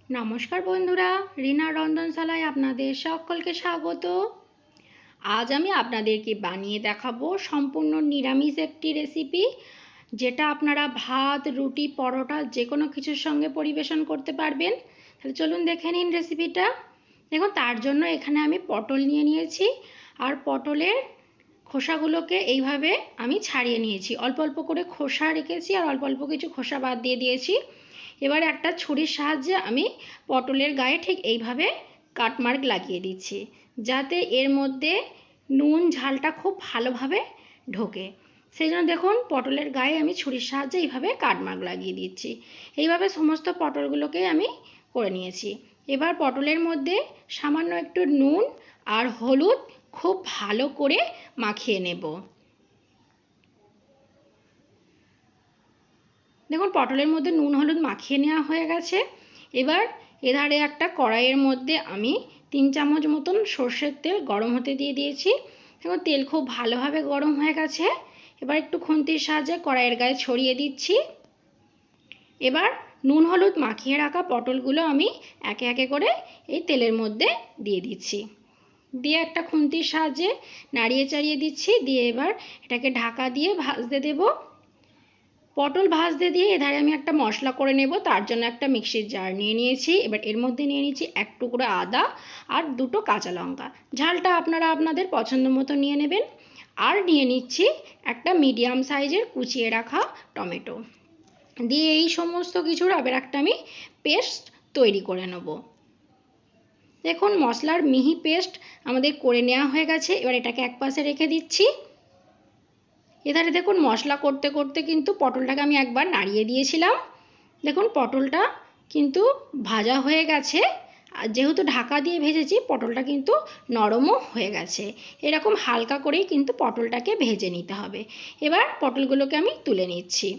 নমস্কার বন্ধুরা, রিনা রন্ধনশালায় আপনাদের সকলকে স্বাগত। আজ আমি আপনাদেরকে বানিয়ে দেখাবো সম্পূর্ণ নিরামিষ একটি রেসিপি, যেটা আপনারা ভাত, রুটি, পরোটা যে কোনো কিছুর সঙ্গে পরিবেশন করতে পারবেন। তাহলে চলুন দেখে নিন রেসিপিটা। দেখুন, তার জন্য এখানে আমি পটল নিয়ে নিয়েছি, আর পটলের খোসাগুলোকে এইভাবে আমি ছাড়িয়ে নিয়েছি। অল্প অল্প করে খোসা রেখেছি আর অল্প অল্প কিছু খোসা বাদ দিয়ে দিয়েছি। এবার একটা ছুরির সাহায্যে আমি পটলের গায়ে ঠিক এইভাবে কাটমার্ক লাগিয়ে দিচ্ছি, যাতে এর মধ্যে নুন ঝালটা খুব ভালোভাবে ঢোকে। সেই জন্য দেখুন, পটলের গায়ে আমি ছুরির সাহায্যে এইভাবে কাটমার্ক লাগিয়ে দিচ্ছি। এইভাবে সমস্ত পটলগুলোকে আমি করে নিয়েছি। এবার পটলের মধ্যে সামান্য একটু নুন আর হলুদ খুব ভালো করে মাখিয়ে নেব। দেখুন, পটলের মধ্যে নুন হলুদ মাখিয়ে নেওয়া হয়ে গেছে। এবার এধারে একটা কড়াইয়ের মধ্যে আমি 3 চামচ মতন সর্ষের তেল গরম হতে দিয়ে দিয়েছি। দেখুন, তেল খুব ভালোভাবে গরম হয়ে গেছে। এবার একটু খুন্তির সাহায্যে কড়াইয়ের গায়ে ছড়িয়ে দিচ্ছি। এবার নুন হলুদ মাখিয়ে রাখা পটলগুলো আমি একে একে করে এই তেলের মধ্যে দিয়ে দিচ্ছি। দিয়ে একটা খুন্তির সাহায্যে নাড়িয়ে চাড়িয়ে দিচ্ছি। দিয়ে এবার এটাকে ঢাকা দিয়ে ভাজতে দেব। পটল ভাজতে দিয়ে এধারে আমি একটা মশলা করে নেব। তার জন্য একটা মিক্সির জার নিয়ে নিয়েছি। এবার এর মধ্যে নিয়ে নিচ্ছি 1 টুকরো আদা আর 2টো কাঁচা লঙ্কা। ঝালটা আপনারা আপনাদের পছন্দ মতো নিয়ে নেবেন। আর নিয়ে নিচ্ছি একটা মিডিয়াম সাইজের কুচিয়ে রাখা টমেটো। দিয়ে এই সমস্ত কিছুর আবার একটা আমি পেস্ট তৈরি করে নেব। দেখুন, মশলার মিহি পেস্ট আমাদের করে নেওয়া হয়ে গেছে। এবার এটাকে একপাশে রেখে দিচ্ছি। এধারে দেখুন, মশলা করতে করতে কিন্তু পটলটাকে আমি একবার নাড়িয়ে দিয়েছিলাম। দেখুন, পটলটা কিন্তু ভাজা হয়ে গেছে। আর যেহেতু ঢাকা দিয়ে ভেজেছি, পটলটা কিন্তু নরমও হয়ে গেছে। এরকম হালকা করেই কিন্তু পটলটাকে ভেজে নিতে হবে। এবার পটলগুলোকে আমি তুলে নিচ্ছি।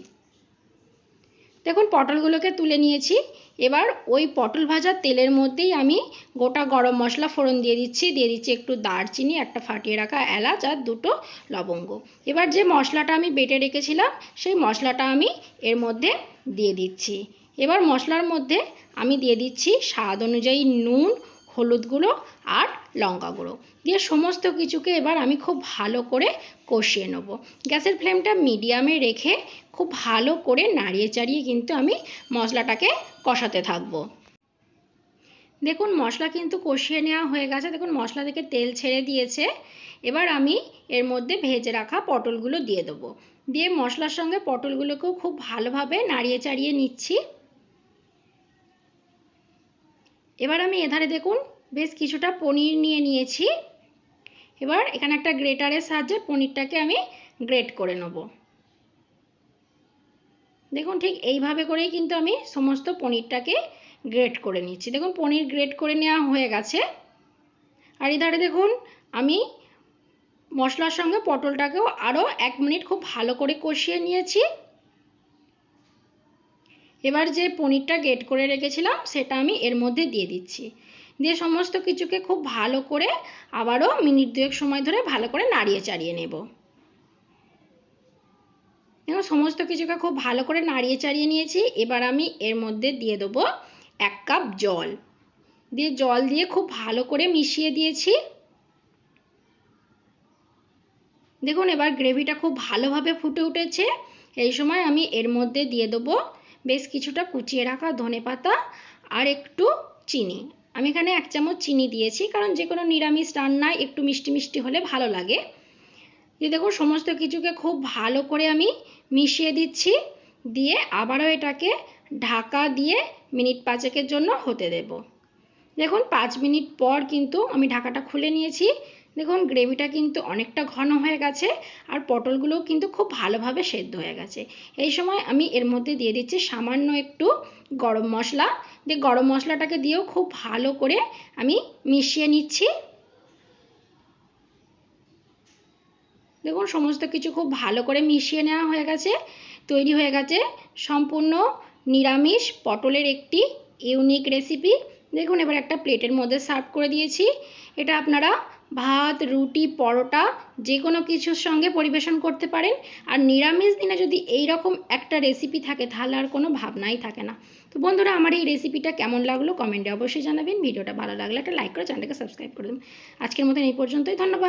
দেখুন, পটলগুলোকে তুলে নিয়েছি। এবার ওই পটল ভাজার তেলের মধ্যেই আমি গোটা গরম মশলা ফোড়ন দিয়ে দিচ্ছি। একটু দারচিনি, একটা ফাটিয়ে রাখা এলাচ আর 2টো লবঙ্গ। এবার যে মশলাটা আমি বেটে রেখেছিলাম, সেই মশলাটা আমি এর মধ্যে দিয়ে দিচ্ছি। এবার মশলার মধ্যে আমি দিয়ে দিচ্ছি স্বাদ অনুযায়ী নুন, হলুদ গুঁড়ো আর লঙ্কা গুঁড়ো। দিয়ে সমস্ত কিছুকে এবার আমি খুব ভালো করে কষিয়ে নেব। গ্যাসের ফ্লেমটা মিডিয়ামে রেখে খুব ভালো করে নাড়িয়ে চাড়িয়ে কিন্তু আমি মশলাটাকে কষাতে থাকবো। দেখুন, মশলা কিন্তু কষিয়ে নেওয়া হয়ে গেছে। দেখুন, মশলা থেকে তেল ছেড়ে দিয়েছে। এবার আমি এর মধ্যে ভেজে রাখা পটলগুলো দিয়ে দেবো। দিয়ে মশলার সঙ্গে পটলগুলোকেও খুব ভালোভাবে নাড়িয়ে চাড়িয়ে নিচ্ছি। এবার আমি এধারে দেখুন বেশ কিছুটা পনির নিয়ে নিয়েছি। এবার এখানে একটা গ্রেটারের সাহায্যে পনিরটাকে আমি গ্রেট করে নেব। দেখুন, ঠিক এইভাবে করেই কিন্তু আমি সমস্ত পনিরটাকে গ্রেট করে নিচ্ছি। দেখুন, পনির গ্রেট করে নেওয়া হয়ে গেছে। আর এধারে দেখুন, আমি মশলার সঙ্গে পটলটাকেও আরও 1 মিনিট খুব ভালো করে কষিয়ে নিয়েছি। এবার যে পনিরটা গ্রেট করে রেখেছিলাম, সেটা আমি এর মধ্যে দিয়ে দিচ্ছি। দিয়ে সমস্ত কিছুকে খুব ভালো করে আবারও মিনিট 2 সময় ধরে ভালো করে নাড়িয়ে চাড়িয়ে নেব। দেখুন, সমস্ত কিছুকে খুব ভালো করে নাড়িয়ে চাড়িয়ে নিয়েছি। এবার আমি এর মধ্যে দিয়ে দেবো 1 কাপ জল। দিয়ে জল দিয়ে খুব ভালো করে মিশিয়ে দিয়েছি। দেখুন, এবার গ্রেভিটা খুব ভালোভাবে ফুটে উঠেছে। এই সময় আমি এর মধ্যে দিয়ে দেবো বেশ কিছুটা কুচিয়ে রাখা ধনেপাতা আর একটু চিনি। আমি এখানে 1 চামচ চিনি দিয়েছি, কারণ যে কোনো নিরামিষ রান্নায় একটু মিষ্টি মিষ্টি হলে ভালো লাগে। দিয়ে দেখুন, সমস্ত কিছুকে খুব ভালো করে আমি মিশিয়ে দিচ্ছি। দিয়ে আবারও এটাকে ঢাকা দিয়ে মিনিট 5 জন্য হতে দেব। দেখুন, 5 মিনিট পর কিন্তু আমি ঢাকাটা খুলে নিয়েছি। দেখুন, গ্রেভিটা কিন্তু অনেকটা ঘন হয়ে গেছে আর পটলগুলোও কিন্তু খুব ভালোভাবে সেদ্ধ হয়ে গেছে। এই সময় আমি এর মধ্যে দিয়ে দিচ্ছি সামান্য একটু গরম মশলা। দিয়ে গরম মশলাটাকে দিয়েও খুব ভালো করে আমি মিশিয়ে নিচ্ছি। দেখুন, সমস্ত কিছু খুব ভালো করে মিশিয়ে নেওয়া হয়ে গেছে। তৈরি হয়ে গেছে সম্পূর্ণ নিরামিষ পটলের একটি ইউনিক রেসিপি। দেখুন, এবার একটা প্লেটের মধ্যে সার্ভ করে দিয়েছি। এটা আপনারা ভাত, রুটি, পরোটা যে কোনো কিছুর সঙ্গে পরিবেশন করতে পারেন। আর নিরামিষ দিনে যদি এই রকম একটা রেসিপি থাকে, তাহলে আর কোনো ভাবনাই থাকে না। তো বন্ধুরা, আমার এই রেসিপিটা কেমন লাগলো কমেন্টে অবশ্যই জানাবেন। ভিডিওটা ভালো লাগলে একটা লাইক করে চ্যানেলটাকে সাবস্ক্রাইব করে দেবেন। আজকের মতন এই পর্যন্তই, ধন্যবাদ।